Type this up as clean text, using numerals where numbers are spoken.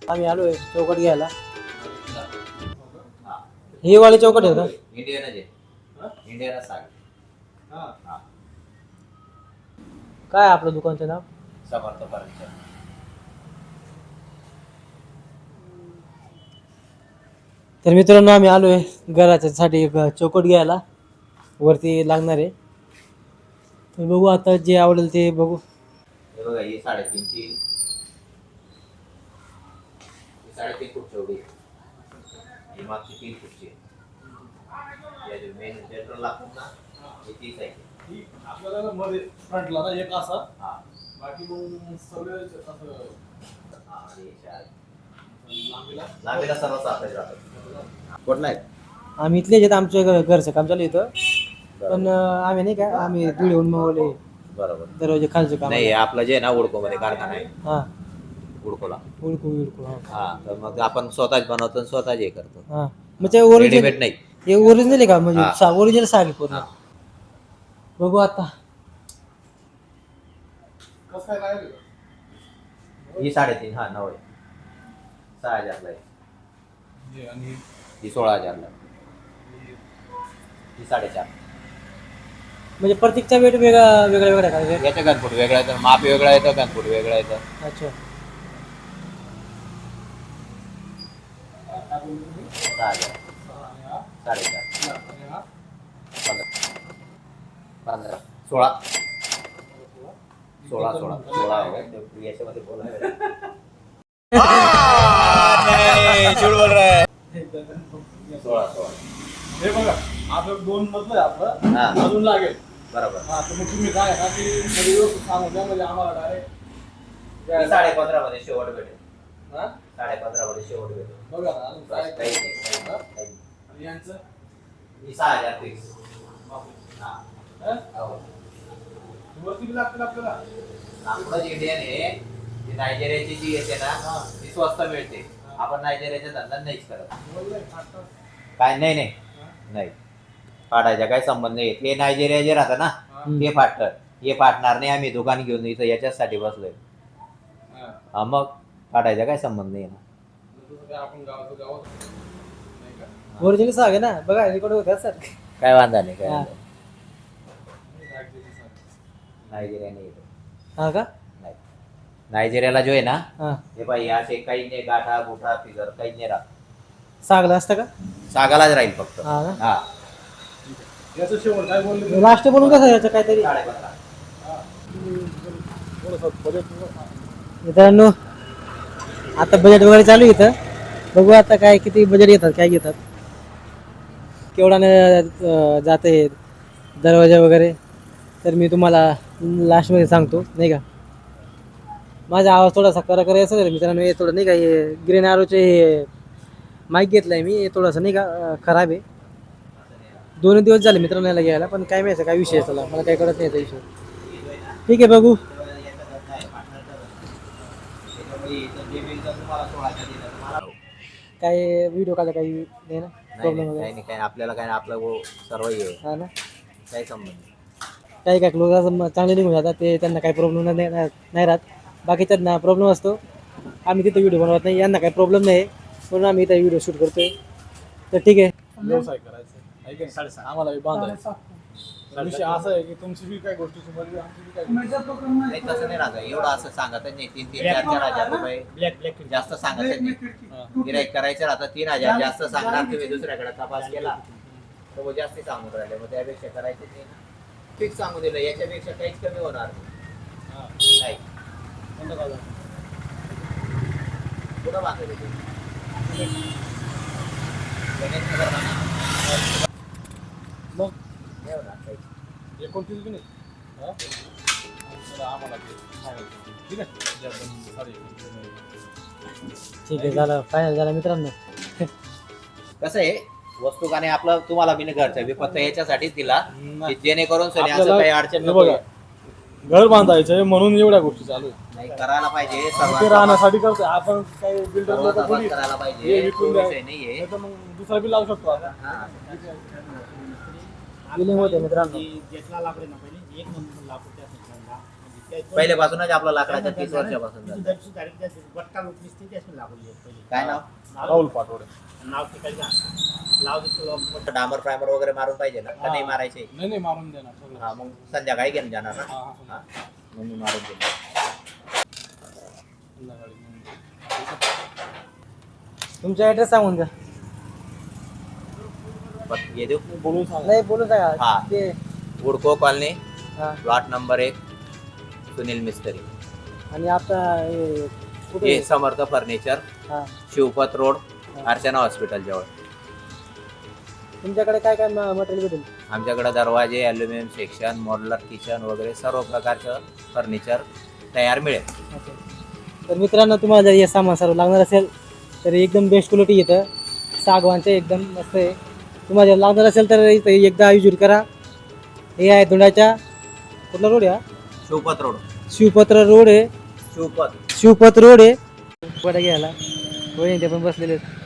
आम्ही आलोय चौकट घ्यायला. हे वाले चौकट आहे का? इंडियन साग. काय आपलं दुकानचं नाव? समर्थ फर्निचर. तर मित्रांनो आम्ही आलोय घराच्यासाठी एक चौकट घ्यायला, वरती लागणार आहे. तर बघू आता जे आवडेल ते बघू. हे बघा ही 3.5 ची, 3.5 फूट चौडी, ही मागची 3 फूटची. या जो मेन सेंटर लागतो ना, हे 30 आहे. ही आपल्याला मध्ये फ्रंटला ना एक असा, हा बाकी मग सगळे असं आणि लांबीला सर्व सापडे जातात. कुठला आहे? आम्ही इथलेच आहेत, आमच्या घरचं काम चालू इथं. पण आम्ही नाही का आम्ही धुळेहून मागवले बरोबर. दरवाजे खालचे काम. नाही आपलं जे आहे ना उडको मध्ये कारखाना आहे. हा उडकोला. उडकू हा तर मग आपण स्वतःच बनवतो आणि स्वतःच हे करतो. हा मग ते ओरिजिनल रेडीमेड नाही. हे ओरिजिनल आहे का? म्हणजे हा. ओरिजिनल साग आहे पूर्ण. हा. बघू आता. कसं काय राहिलं? ही 3.5 हा 9 आहे. 6,000 ला आहे. हे आणि ही 16,000 ला. ही 4.5. म्हणजे प्रत्येकचा वेट वेगळा काय? याचा गणफूट वेगळा येतो, माप वेगळा येतं, गणफूट वेगळा येतं. अच्छा 6,000. 4.5. आणि हा 15. 16 आहे. याच्यामध्ये बोलायला झूठ बोल रहा है. 16. हे बघा आपलं 2 मधलं आहे आपलं, हा. अजून लागेल. बरोबर. हा तर मग तुम्ही काय ना की मध्ये व्यवस्थित सांगून द्या, म्हणजे आम्हाला डायरेक्ट 15.5 मध्ये शेवट भेटेल. हा 15.5 मध्ये शेवट भेटेल. बघा ना अजून काय काही नाही. हा? काही. आणि यांचं ही 6,000 फिक्स. हा. हा? हो. वरती बी लागतील आपल्याला. आपलं जे इंडियन आहे ती नायजेरियाची जी येते ना ती स्वस्त मिळते. आपण नायजेरियाचा धंदा नाहीच करत. बोलले, फाटतं. काय नाही फाटायचा काय संबंध नाही. ते नायजेरिया जे राहतं ना ते फाटतं. हे फाटणार नाही. आम्ही दुकान घेऊन इथं याच्यासाठी बसलोय. हा. हा मग फाटायचा काय संबंध नाही ना. जसं काय आपण गावात नाही का? ओरिजिनल साग आहे ना. बघा रेकॉर्ड होतात सर. काय वांधा नाही. काय हा. वांधा नाही. नायजेरिया नाही येतो. हा का? नाही. नायजेरियाला जो आहे ना हा हे पाहिजे असे काही नाही, गाठा गुठा फिगर काही नाही राहत. सागला असतं का? सागालाच राहील फक्त. हा ना? हा याचं शेवट काय बोलले? लास्ट बनवून कसं याचं काहीतरी. 15.5. थोडंसं बजेट मित्रांनो आता बजेट वगैरे चालू आहे इथं. बघू आता काय किती बजेट येतात, काय घेतात, केवढा जाते दरवाजा वगैरे. तर मी तुम्हाला लास्टमध्ये सांगतो नाही का. माझा आवाज थोडासा करायचा आहे मित्रांनो. हे थोडं नाही का हे ग्रीन आरोचे हे माईक घेतलं आहे मी. हे थोडंसं नाही का खराब आहे. 2 दिवस झाले मित्रांनो याला घ्यायला, पण काय माहिती काय विषय चला मला काही कळत नाही याचा विषय. ठीक आहे बघू. काय व्हिडिओ काढला काही नाही ना प्रॉब्लेम वगैरे? नाही आपल्याला काय आपलं सर्व हे हा ना. काही संबंध नाही. काही काय लोक चांगले निघून जातात, ते त्यांना काही प्रॉब्लेम नाही राहत. बाकीच्यांना प्रॉब्लेम असतो. आम्ही तिथे व्हिडिओ बनवत नाही, यांना काही प्रॉब्लेम नाही म्हणून आम्ही इथे व्हिडिओ शूट करतोय. तर ठीक आहे. व्यवसाय करायचा आहे की नाही? आम्हाला बी बांधायचं. विषय असा आहे की तुमची बी काय गोष्टीची मर्जी, आमची बी काय गोष्टी. नाही तसं नाही राहत. एवढं असं सांगत नाही. 3,000-4,000 रुपये जास्त सांगत नाही. गिऱ्हाईक करायचं राहतं 3,000 जास्त सांगणार. तुम्ही दुसऱ्याकडे तपास केला तर मग जास्त सांगून राहिले. मग त्यापेक्षा करायचं नाही ना. फिक्स सांगू दिलं. याच्यापेक्षा काहीच कमी होणार नाही. कोणतं गाव आहे? कुठं बांधलं ते? गणेशनगर म्हणा. मग नाही होणार काही. 29 बी नाही. हा? चला, आम्हाला ते सांगायचं. ठीक आहे? जे आपण साडी ठीक आहे झालं, फायनल झालं मित्रांनो. कसं आहे वस्तू का नाही आपलं तुम्हाला मी घरच्या बी फक्त याच्यासाठीच दिला की जेणेकरून सनी असं आपल्याला काही अडचण हे नको. बघा, घर बांधायचंय म्हणून एवढ्या गोष्टी चालू आहेत. नाही करायला पाहिजे. ते सर्वात राहण्यासाठी करतोय आपण. काही बिल्डर सर्वात लोक थोडी करायला हे पाहिजे. विकून तो द्या, विषय नाहीये. नाही तर मग दुसरा बी लावू शकतो आपण. हा. बिलिंग होते मित्रांनो. घेतला लाकडे ना पहिले 1 नंबर लाकूड त्या ठिकाणला म्हणजे पहिल्यापासूनच आपला लाकडाच्या 30 वर्षापासून झालं. काय नाव? राहुल पाटोडे. डांबर प्रायमर वगैरे मारून पाहिजे ना, का नाही मारायचे? नाही मारून देणार सगळं. हा, मग संध्याकाळी घेऊन जाणार ना. हा, हा. हा, मग मी मारून देणार. संध्याकाळी घेऊन. तुमचा ॲड्रेस सांगून द्या. बरं, हे देऊ. बोलून सांगा. नाही बोलू हा. सांगा ते. उडको कॉलनी, हा. प्लॉट नंबर 1, सुनील मिस्त्री. आणि आता हे कुठे? हे समर्थ फर्निचर, हा. शिवपत रोड, अर्चना हॉस्पिटल जवळ. तुमच्याकडे काय काय मटेरियल भेटेल? आमच्याकडे दरवाजे, ॲल्युमिनियम सेक्शन, मॉड्युलर किचन वगैरे सर्व प्रकारचं फर्निचर तयार मिळेल. अच्छा. तर मित्रांनो, तुम्हाला जर हे सामान सर्व लागणार असेल तर एकदम बेस्ट क्वालिटी येतं. सागवानचं एकदम मस्त आहे. तुम्हाला जर लागणार असेल तर इथं एकदा विजिट करा. हे आहे धुळ्याच्या कुठला रोड आहे? शिवपत रोड. शिवपत्र रोड आहे. शिवपत. शिवपत रोड आहे. कुठे घ्यायला होय ते पण बसलेले आहेत.